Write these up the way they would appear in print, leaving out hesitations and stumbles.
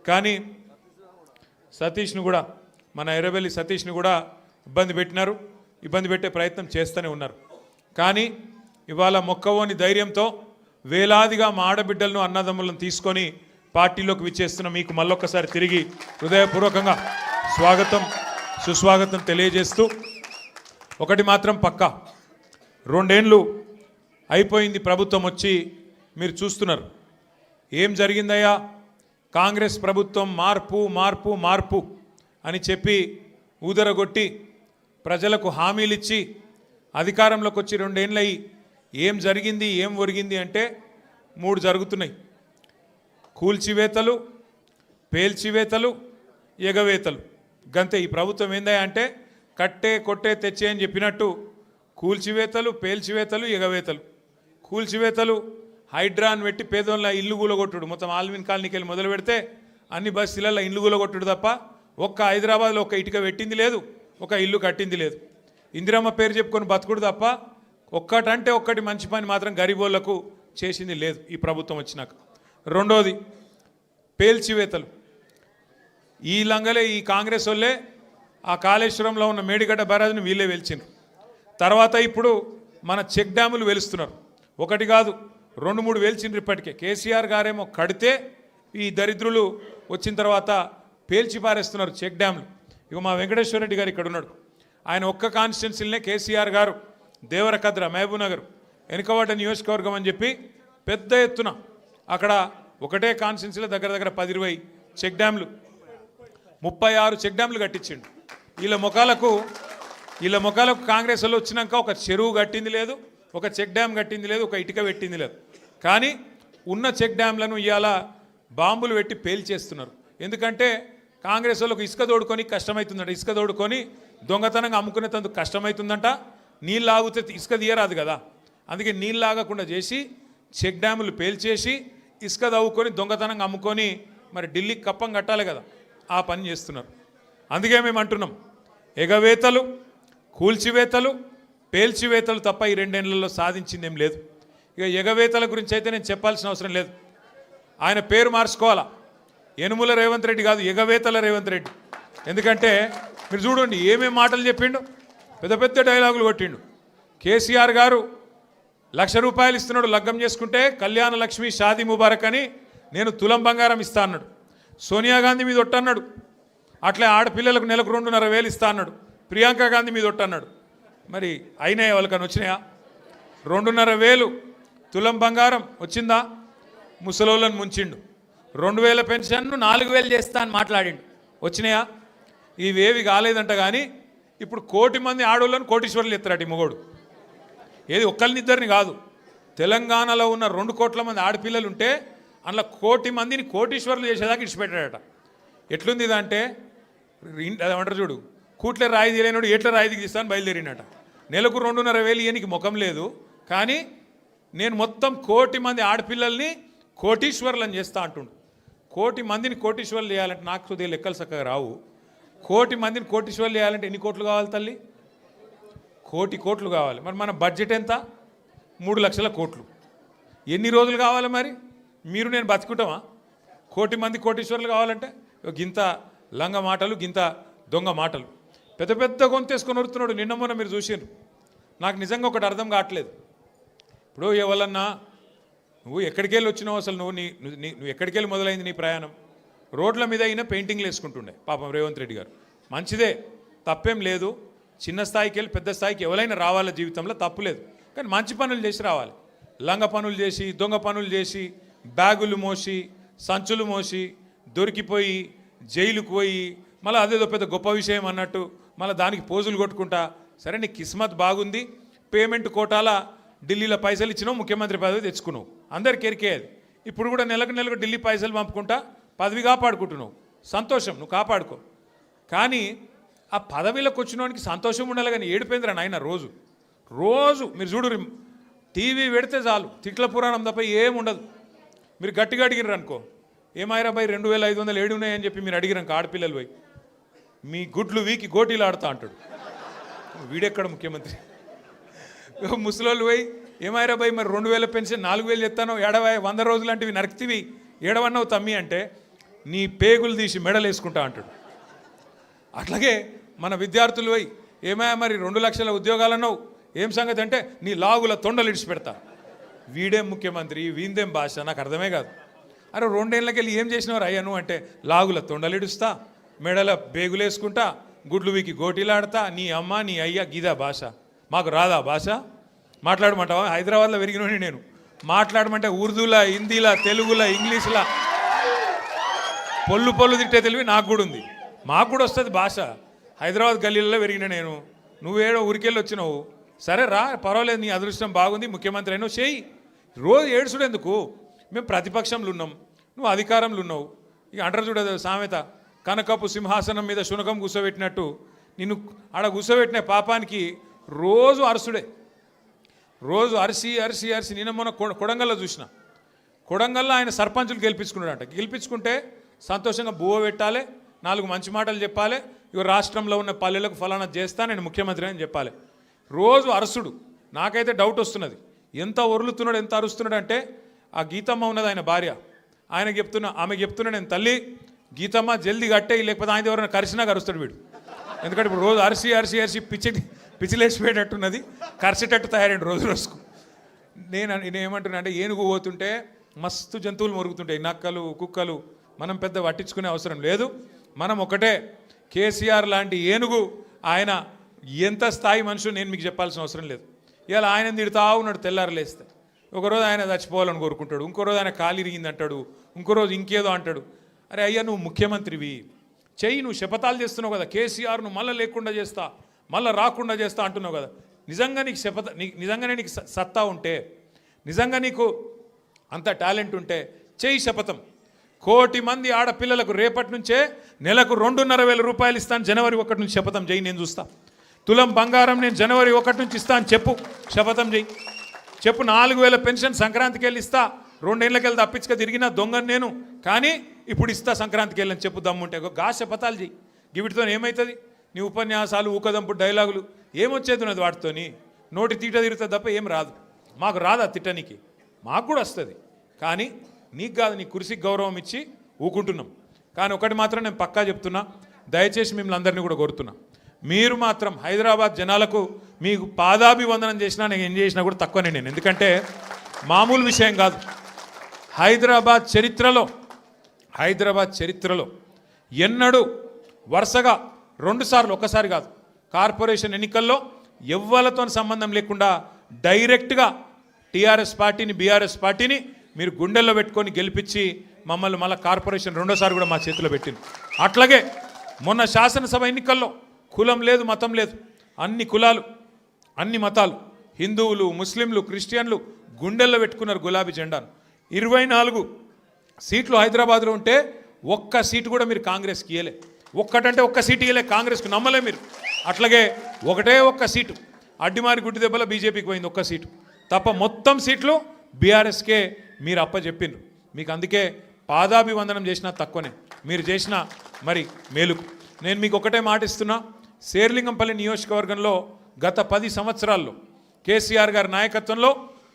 కానీ సతీష్ను కూడా మన ఎర్రబెల్లి సతీష్ను కూడా ఇబ్బంది పెట్టే ప్రయత్నం చేస్తూనే ఉన్నారు. కానీ ఇవాళ మొక్కవోని ధైర్యంతో వేలాదిగా మా ఆడబిడ్డలను అన్నదమ్ములను తీసుకొని పార్టీలోకి విచ్చేస్తున్న మీకు మళ్ళొక్కసారి తిరిగి హృదయపూర్వకంగా సుస్వాగతం తెలియజేస్తూ ఒకటి మాత్రం పక్కా, 2 ఏళ్ళు అయిపోయింది ప్రభుత్వం వచ్చి, మీరు చూస్తున్నారు ఏం జరిగిందయ్యా. కాంగ్రెస్ ప్రభుత్వం మార్పు మార్పు మార్పు అని చెప్పి ఊదరగొట్టి ప్రజలకు హామీలు ఇచ్చి అధికారంలోకి వచ్చి 2 ఏళ్ళయి ఏం జరిగింది ఏం ఒరిగింది అంటే 3 జరుగుతున్నాయి. కూల్చివేతలు, పేల్చివేతలు, ఎగవేతలు. గంతే. ఈ ప్రభుత్వం ఏందా అంటే కట్టే కొట్టే తెచ్చే అని చెప్పినట్టు కూల్చివేతలు, పేల్చివేతలు, ఎగవేతలు. కూల్చివేతలు హైడ్రాన్ పెట్టి పేదోళ్ళ ఇల్లు కూలగొట్టుడు, మొత్తం ఆల్విన్ కాలనీకి వెళ్ళి మొదలు పెడితే అన్ని బస్తీలలో ఇల్లు కూలగొట్టుడు తప్ప ఒక్క హైదరాబాద్లో ఒక్క ఇటుక పెట్టింది లేదు, ఒక ఇల్లు కట్టింది లేదు. ఇందిరమ్మ పేరు చెప్పుకొని బతుకుడు తప్ప ఒక్కటంటే ఒక్కటి మంచి పని మాత్రం గరీబోళ్లకు చేసింది లేదు ఈ ప్రభుత్వం వచ్చినాక. రెండోది పేల్చివేతలు. ఈ లంగలే ఈ కాంగ్రెస్ వాళ్ళే ఆ కాళేశ్వరంలో ఉన్న మేడిగడ్డ బ్యారేజ్ని వీళ్ళే వెలిచిండ్రు. తర్వాత ఇప్పుడు మన చెక్ డ్యాములు వెలుస్తున్నారు. ఒకటి కాదు 2-3 వెలిచిండ్రు ఇప్పటికే. కేసీఆర్ గారేమో కడితే ఈ దరిద్రులు వచ్చిన తర్వాత పేల్చి పారేస్తున్నారు చెక్ డ్యాములు. ఇక మా వెంకటేశ్వర రెడ్డి గారు ఇక్కడ ఉన్నాడు. ఆయన ఒక్క కాన్స్టిట్యున్సీలనే కేసీఆర్ గారు దేవరకద్ర, మహబూబ్ నగర్, వెనుకబడ్డ నియోజకవర్గం అని చెప్పి పెద్ద ఎత్తున అక్కడ ఒకటే కాన్స్టిట్యున్సీలో దగ్గర 10-20 చెక్ డ్యాములు, 36 చెక్ డ్యాములు కట్టించిండు. వీళ్ళ ముఖాలకు కాంగ్రెస్ వాళ్ళు వచ్చినాక ఒక చెరువు కట్టింది లేదు, ఒక చెక్ డ్యామ్ కట్టింది లేదు, ఒక ఇటుక పెట్టింది లేదు. కానీ ఉన్న చెక్ డ్యామ్లను ఇవాళ బాంబులు పెట్టి పేల్చేస్తున్నారు. ఎందుకంటే కాంగ్రెస్ వాళ్ళకు ఇసుక తోడుకొని కష్టమవుతుందంట, ఇసుక తోడుకొని దొంగతనంగా అమ్ముకునేందుకు కష్టమవుతుందంట. నీళ్ళు ఆగితే ఇసుక తీయరాదు కదా, అందుకే నీళ్ళు ఆగకుండా చేసి చెక్ డ్యాములు పేల్చేసి ఇసుక తవ్వుకొని దొంగతనంగా అమ్ముకొని మరి ఢిల్లీకి కప్పం కట్టాలి కదా, ఆ పని చేస్తున్నారు. అందుకే మేము అంటున్నాం ఎగవేతలు, కూల్చివేతలు, పేల్చివేతలు తప్ప ఈ 2 ఏళ్లలో సాధించింది ఏం లేదు. ఇక ఎగవేతల గురించి అయితే నేను చెప్పాల్సిన అవసరం లేదు. ఆయన పేరు మార్చుకోవాలా, యనుమల రేవంత్ రెడ్డి కాదు, ఎగవేతల రేవంత్ రెడ్డి. ఎందుకంటే మీరు చూడండి ఏమేమి మాటలు చెప్పిండు, పెద్ద డైలాగులు కొట్టిండు. కేసీఆర్ గారు ₹1,00,000 ఇస్తున్నాడు లగ్గం చేసుకుంటే, కళ్యాణ లక్ష్మి షాదీ ముబారక్ అని నేను తులం బంగారం ఇస్తా అన్నాడు. సోనియా గాంధీ మీద ఒట్టన్నాడు, అట్లే ఆడపిల్లలకు నెలకు 2,500 ఇస్తా అన్నాడు. ప్రియాంక గాంధీ మీద ఒట్టన్నాడు. మరి అయినాయా వాళ్ళకని వచ్చినాయా? 2,500 తులం బంగారం వచ్చిందా? ముసలోళ్ళని ముంచిండు. 2,000 పెన్షన్ను 4,000 చేస్తా అని మాట్లాడిండు. వచ్చినాయా? ఇవేవి కాలేదంట. కానీ ఇప్పుడు 1 కోటి మంది ఆడోళ్ళని కోటీశ్వర్లు ఎత్తారట ఈ మొగోడు. ఏది ఒక్కరినిద్దరిని కాదు, తెలంగాణలో ఉన్న 2 కోట్ల మంది ఆడపిల్లలు ఉంటే అందులో 1 కోటి మందిని కోటీశ్వర్లు చేసేదాకా ఇడిచిపెట్టాడట. ఎట్లుంది ఇదంటే అదేమంటారు చూడు, కూట్లే రాయి తీయలేనాడు ఎట్లా రాయి దిగిస్తాను బయలుదేరినట. నెలకు 2,500 ఇయనికి ముఖం లేదు, కానీ నేను మొత్తం 1 కోటి మంది ఆడపిల్లల్ని కోటీశ్వర్లను చేస్తా అంటుండు. 1 కోటి మందిని కోటీశ్వర్లు చేయాలంటే నాకు కొద్దిగా లెక్కలు చక్కగా రావు. 1 కోటి మందిని కోటీశ్వర్లు చేయాలంటే ఎన్ని కోట్లు కావాలి తల్లి? 1 కోటి కావాలి. మరి మన బడ్జెట్ ఎంత? 3 లక్షల కోట్లు. ఎన్ని రోజులు కావాలి మరి? మీరు నేను బతుకుంటామా 1 కోటి మంది కోటీశ్వర్లు కావాలంటే? గింత లంగ మాటలు, గింత దొంగ మాటలు, పెద్ద గొంతేసుకొని వరుతున్నాడు. నిన్న మొన్న మీరు చూసిండ్రు. నాకు నిజంగా ఒకటి అర్థం కావట్లేదు. ఇప్పుడు ఎవరన్నా నువ్వు ఎక్కడికి వెళ్ళి వచ్చినావు, అసలు నువ్వు ఎక్కడికి వెళ్ళి మొదలైంది నీ ప్రయాణం? రోడ్ల మీద అయినా పెయింటింగ్లు వేసుకుంటుండే పాపం రేవంత్ రెడ్డి గారు. మంచిదే, తప్పేం లేదు. చిన్న స్థాయికి వెళ్ళి పెద్ద స్థాయికి ఎవరైనా రావాల జీవితంలో, తప్పులేదు. కానీ మంచి పనులు చేసి రావాలి. లంగ పనులు చేసి, దొంగ పనులు చేసి, బ్యాగులు మోసి, సంచులు మోసి, దొరికిపోయి జైలుకు పోయి మళ్ళీ అదేదో పెద్ద గొప్ప విషయం అన్నట్టు మళ్ళీ దానికి పోజులు కొట్టుకుంటా. సరే నీ కిస్మత్ బాగుంది, పేమెంట్ కోటాల ఢిల్లీలో పైసలు ఇచ్చినావు, ముఖ్యమంత్రి పదవి తెచ్చుకున్నావు, అందరికి ఎరికేది. ఇప్పుడు కూడా నెలకు ఢిల్లీ పైసలు పంపుకుంటా పదవి కాపాడుకుంటున్నావు. సంతోషం, నువ్వు కాపాడుకో. కానీ ఆ పదవిలోకి వచ్చినోనికి సంతోషం ఉండాలి, కానీ ఏడిపోయిందిరా నాయన. రోజు మీరు చూడు, టీవీ పెడితే చాలు తిట్ల పురాణం తప్ప ఏముండదు. మీరు గట్టిగా అడిగిర్రు అనుకో, ఏమాయిరా బాయ్ 2,500 ఏడు ఉన్నాయని చెప్పి మీరు అడిగిరాక ఆడపిల్లలు పోయి మీ గుడ్లు వీకి గోటీలు ఆడుతా అంటాడు. వీడెక్కడ ముఖ్యమంత్రి? ముసలోళ్ళు పోయి ఏమాయిరా బాయ్ మరి 2,000 పెన్షన్ 4,000 ఎత్తానో, 100 రోజులు అంటే నరక్తివి ఏడవన్నావు తమ్మి అంటే నీ పేగులు తీసి మెడలు వేసుకుంటా అంటాడు. అట్లాగే మన విద్యార్థులు పోయి ఏమయ్యా మరి 2 లక్షల ఉద్యోగాలు అన్నావు, ఏం సంగతి అంటే నీ లాగుల తొండలు ఇడిచి పెడతా. వీడేం ముఖ్యమంత్రి, వీందేం భాష, నాకు అర్థమే కాదు. అరే 2 ఏళ్ళకి వెళ్ళి ఏం చేసినవారు అయ్యా నువ్వు అంటే, లాగుల తొండలు ఇడుస్తా, మెడల బేగులేసుకుంటా, గుడ్లు వీకి గోటీలాడతా, నీ అమ్మ నీ అయ్యా గీదా భాష. మాకు రాదా భాష? మాట్లాడమంటావా? హైదరాబాద్లో పెరిగినోని నేను. మాట్లాడమంటే ఉర్దూలా, హిందీలా, తెలుగులా, ఇంగ్లీష్లా పొల్లు పొల్లు తిట్టే తెలివి నాకు కూడా ఉంది. మాకు కూడా వస్తుంది భాష. హైదరాబాద్ గల్లీలలో పెరిగిన నేను. నువ్వేడో ఊరికెళ్ళి వచ్చినావు, సరే రా పర్వాలేదు, నీ అదృష్టం బాగుంది, ముఖ్యమంత్రి అయినావు, చేయి. రోజు ఏడుచుడు ఎందుకు? మేము ప్రతిపక్షంలో ఉన్నాం, నువ్వు అధికారంలో ఉన్నావు. ఇక అంటారు చూడదు సామెత, కనకపు సింహాసనం మీద శునకం కూర్చోబెట్టినట్టు నిన్ను ఆడ కూర్చోబెట్టిన పాపానికి రోజు అరసుడే. రోజు అరిసి అరిసి అరిసి. నిన్న మొన్న కొడంగల్లో చూసిన. కొడంగల్లో ఆయన సర్పంచులు గెలిపించుకున్నాడంట. గెలిపించుకుంటే సంతోషంగా బువ్వ పెట్టాలి, 4 మంచి మాటలు చెప్పాలి, ఇక రాష్ట్రంలో ఉన్న పల్లెలకు ఫలానా చేస్తా, నేను ముఖ్యమంత్రి అని చెప్పాలి. రోజు అరుసుడు. నాకైతే డౌట్ వస్తున్నది, ఎంత ఒరులుతున్నాడు, ఎంత అరుస్తున్నాడు అంటే, ఆ గీతమ్మ ఉన్నది ఆయన భార్య, ఆమె చెప్తున్నా నేను తల్లి గీతమ్మ జల్దీ కట్టే, లేకపోతే ఆయన ఎవరైనా కరిసినా కరుస్తాడు వీడు. ఎందుకంటే ఇప్పుడు రోజు అరిసి అరిసి అరిసి పిచ్చిలేసిపోయేటట్టున్నది, కరిసేటట్టు తయారైంది రోజు రోజుకు. నేనేమంటున్నా అంటే, ఏనుగు పోతుంటే మస్తు జంతువులు మొరుగుతుంటాయి, నక్కలు కుక్కలు. మనం పెద్ద పట్టించుకునే అవసరం లేదు. మనం ఒకటే, కేసీఆర్ లాంటి ఏనుగు ఆయన ఎంత స్థాయి మనుషులు నేను మీకు చెప్పాల్సిన అవసరం లేదు. ఇవాళ ఆయన తిడుతా ఉన్నాడు తెల్లారలేస్తే. ఒకరోజు ఆయన చచ్చిపోవాలని కోరుకుంటాడు, ఇంకో రోజు ఆయన కాలు ఇరిగింది అంటాడు, ఇంకో రోజు ఇంకేదో అంటాడు. అరే అయ్యా నువ్వు ముఖ్యమంత్రివి, చెయ్యి, నువ్వు శపథాలు చేస్తున్నావు కదా, కేసీఆర్ను మళ్ళీ లేకుండా చేస్తా, మళ్ళీ రాకుండా చేస్తా అంటున్నావు కదా. నిజంగా నీకు నిజంగానే నీకు సత్తా ఉంటే, నిజంగా నీకు అంత టాలెంట్ ఉంటే చెయ్యి శపథం. 1 కోటి మంది ఆడపిల్లలకు రేపటి నుంచే నెలకు 2,500 రూపాయలు ఇస్తాను, జనవరి 1 నుంచి శపథం చేయి, నేను చూస్తా. తులం బంగారం నేను జనవరి 1 నుంచి ఇస్తాను చెప్పు, శపథం చేయి. చెప్పు 4,000 పెన్షన్ సంక్రాంతికి వెళ్ళి ఇస్తా, 2 ఏళ్ళకి వెళ్ళి తప్పించుక తిరిగినా దొంగను నేను, కానీ ఇప్పుడు ఇస్తా సంక్రాంతికి వెళ్ళని చెప్పు దమ్ముంటే. గా శపథాలు చేయి. వీటితో ఏమవుతుంది? నీ ఉపన్యాసాలు, ఊకదంపు డైలాగులు ఏమొచ్చేది ఉన్నది వాటితోని? నోటి తీట తిరుగుతుంది తప్ప ఏం రాదు. మాకు రాదా తిట్టనికి? మాకు కూడా వస్తుంది, కానీ నీకు కాదు. నీ కుర్చీకి గౌరవం ఇచ్చి ఊకుంటున్నాం. కానీ ఒకటి మాత్రం నేను పక్కా చెప్తున్నా, దయచేసి మిమ్మల్ని అందరినీ కూడా కోరుతున్నా, మీరు మాత్రం హైదరాబాద్ జనాలకు మీకు పాదాభివందనం చేసినా, నేను ఏం చేసినా కూడా తక్కువనే నేను. ఎందుకంటే మామూలు విషయం కాదు. హైదరాబాద్ చరిత్రలో ఎన్నడూ వరుసగా 2 సార్లు, ఒకసారి కాదు, కార్పొరేషన్ ఎన్నికల్లో ఎవ్వలతో సంబంధం లేకుండా డైరెక్ట్గా టీఆర్ఎస్ పార్టీని, బీఆర్ఎస్ పార్టీని మీరు గుండెల్లో పెట్టుకొని గెలిపించి మమ్మల్ని మళ్ళీ కార్పొరేషన్ 2సారి కూడా మా చేతిలో పెట్టింది. అట్లాగే మొన్న శాసనసభ ఎన్నికల్లో కులం లేదు, మతం లేదు, అన్ని కులాలు, అన్ని మతాలు, హిందువులు, ముస్లింలు, క్రిస్టియన్లు గుండెల్లో పెట్టుకున్నారు గులాబీ జెండాను. 24 సీట్లు హైదరాబాద్లో ఉంటే 1 సీటు కూడా మీరు కాంగ్రెస్కి ఇయ్యలే. ఒక్కటంటే 1 సీటు ఇయ్యలే కాంగ్రెస్కి, నమ్మలే మీరు. అట్లాగే 1 సీటు అడ్డిమారి గుడ్డి దెబ్బలో బీజేపీకి పోయింది, 1 సీటు తప్ప మొత్తం సీట్లు బీఆర్ఎస్కే మీరు అప్పచెప్పిండ్రు. మీకు అందుకే పాదాభివందనం చేసినా తక్కువనే, మీరు చేసిన మరి మేలుకు. నేను మీకు ఒకటే మాట ఇస్తున్నా, శేర్లింగంపల్లి నియోజకవర్గంలో గత 10 సంవత్సరాల్లో కేసీఆర్ గారి నాయకత్వంలో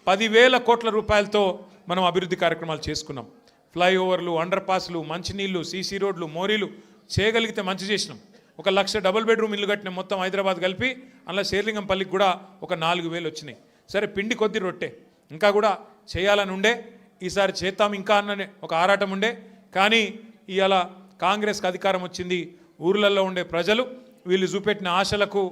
10,000 కోట్ల రూపాయలతో మనం అభివృద్ధి కార్యక్రమాలు చేసుకున్నాం. ఫ్లైఓవర్లు, అండర్ పాస్లు, మంచినీళ్ళు, సీసీ రోడ్లు, మోరీలు చేయగలిగితే మంచి చేసినాం. 1 లక్ష డబుల్ బెడ్రూమ్ ఇల్లు కట్టిన మొత్తం హైదరాబాద్ కలిపి, అందులో శేర్లింగంపల్లికి కూడా ఒక 4,000 వచ్చినాయి. సరే పిండి కొద్ది రొట్టె, ఇంకా కూడా చేయాలని ఉండే, ఈసారి చేద్దాం ఇంకా అన్ననే ఒక ఆరాటం ఉండే. కానీ ఇవాళ కాంగ్రెస్కి అధికారం వచ్చింది, ఊర్లలో ఉండే ప్రజలు వీళ్ళు చూపెట్టిన ఆశలకు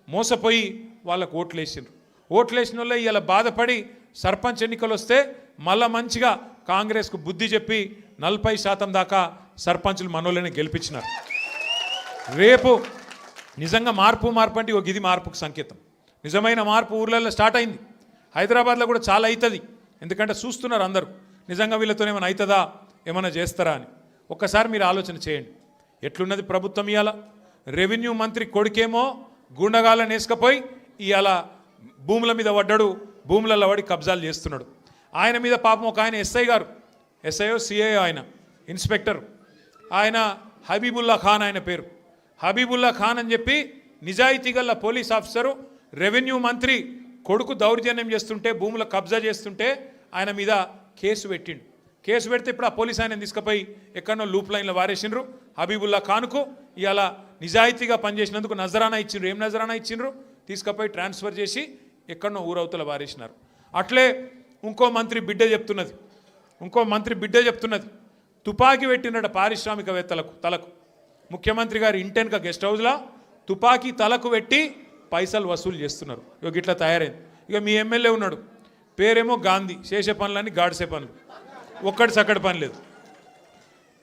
మోసపోయి వాళ్ళకు ఓట్లేసిండ్రు. ఓట్లేసిన వాళ్ళే ఇవాళ బాధపడి సర్పంచ్ ఎన్నికలు వస్తే మళ్ళా మంచిగా కాంగ్రెస్కు బుద్ధి చెప్పి 40% దాకా సర్పంచులు మనోళ్ళని గెలిపించినారు. రేపు నిజంగా మార్పు అంటే ఒక ఇది మార్పుకు సంకేతం. నిజమైన మార్పు ఊర్లలో స్టార్ట్ అయింది. హైదరాబాద్లో కూడా చాలా అవుతుంది, ఎందుకంటే చూస్తున్నారు అందరూ నిజంగా వీళ్ళతో ఏమైనా అవుతుందా, ఏమైనా చేస్తారా అని. ఒక్కసారి మీరు ఆలోచన చేయండి, ఎట్లున్నది ప్రభుత్వం. ఇవాళ రెవెన్యూ మంత్రి కొడుకేమో గుండగాళ్ళని వేసుకపోయి ఇవాళ భూముల మీద పడ్డాడు, భూములలో పడి కబ్జాలు చేస్తున్నాడు. ఆయన మీద పాపం ఒక ఆయన ఎస్ఐ గారు, ఎస్ఐఓ సిఐఓ, ఆయన ఇన్స్పెక్టర్, ఆయన హబీబుల్లా ఖాన్, ఆయన పేరు హబీబుల్లా ఖాన్ అని చెప్పి నిజాయితీ గల పోలీస్ ఆఫీసరు రెవెన్యూ మంత్రి కొడుకు దౌర్జన్యం చేస్తుంటే, భూముల కబ్జా చేస్తుంటే ఆయన మీద కేసు పెట్టిండు. కేసు పెడితే ఇప్పుడు ఆ పోలీస్ ఆయన తీసుకుపోయి ఎక్కడనో లూప్ లైన్లో వారేసిండ్రు. హబీబుల్లా ఖాన్కు ఇవాళ నిజాయితీగా పనిచేసినందుకు నజరానా ఇచ్చిండ్రు. ఏం నజరానా ఇచ్చిండ్రు? తీసుకుపోయి ట్రాన్స్ఫర్ చేసి ఎక్కడనో ఊరవతల వారేసినారు. అట్లే ఇంకో మంత్రి బిడ్డ చెప్తున్నది తుపాకీ పెట్టినట పారిశ్రామికవేత్తలకు తలకు. ముఖ్యమంత్రి గారి ఇంటెనక గెస్ట్ హౌస్లో తుపాకీ తలకు పెట్టి పైసలు వసూలు చేస్తున్నారు. ఇక ఇట్లా తయారైంది. ఇక మీ ఎమ్మెల్యే ఉన్నాడు, పేరేమో గాంధీ, చేసే పనులని గాడిసే పనులు, ఒక్కటి సక్కడి పని లేదు.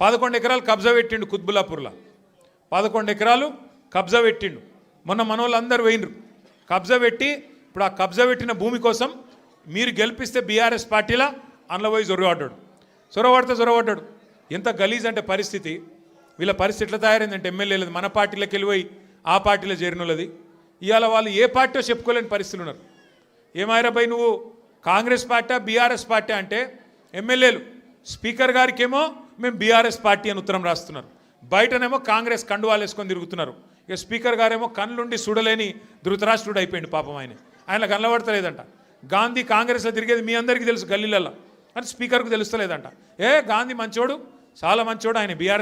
11 ఎకరాలు కబ్జా పెట్టిండు కుత్బుల్లాపూర్లో. 11 ఎకరాలు కబ్జా పెట్టిండు. మొన్న మనోళ్ళందరూ పోయినరు కబ్జా పెట్టి. ఇప్పుడు ఆ కబ్జా పెట్టిన భూమి కోసం మీరు గెలిపిస్తే బీఆర్ఎస్ పార్టీలా అందులో పోయి చొరవడ్డాడు. ఎంత గలీజ్ అంటే పరిస్థితి. వీళ్ళ పరిస్థితి ఎట్లా తయారైందంటే ఎమ్మెల్యేలది మన పార్టీలోకి వెళ్ళిపోయి ఆ పార్టీలో చేరినోళ్ళది. ఇవాళ వాళ్ళు ఏ పార్టీ చెప్పుకోలేని పరిస్థితులు ఉన్నారు. ఏమాయరాబాయి నువ్వు కాంగ్రెస్ పార్టీ బీఆర్ఎస్ పార్టీ అంటే ఎమ్మెల్యేలు స్పీకర్ గారికేమో మేము బీఆర్ఎస్ పార్టీ అని ఉత్తరం రాస్తున్నారు, బయటనేమో కాంగ్రెస్ కండువాలు వేసుకొని తిరుగుతున్నారు. ఇక స్పీకర్ గారేమో కళ్ళుండి చూడలేని ధృతరాష్ట్రుడు అయిపోయింది పాపం. ఆయన కనబడతలేదంట. గాంధీ కాంగ్రెస్లో తిరిగేది మీ అందరికీ తెలుసు గల్లీలలో, అని స్పీకర్కు తెలుస్తలేదంట. గాంధీ మంచోడు, చాలా మంచోడు, ఆయన బీఆర్ఎస్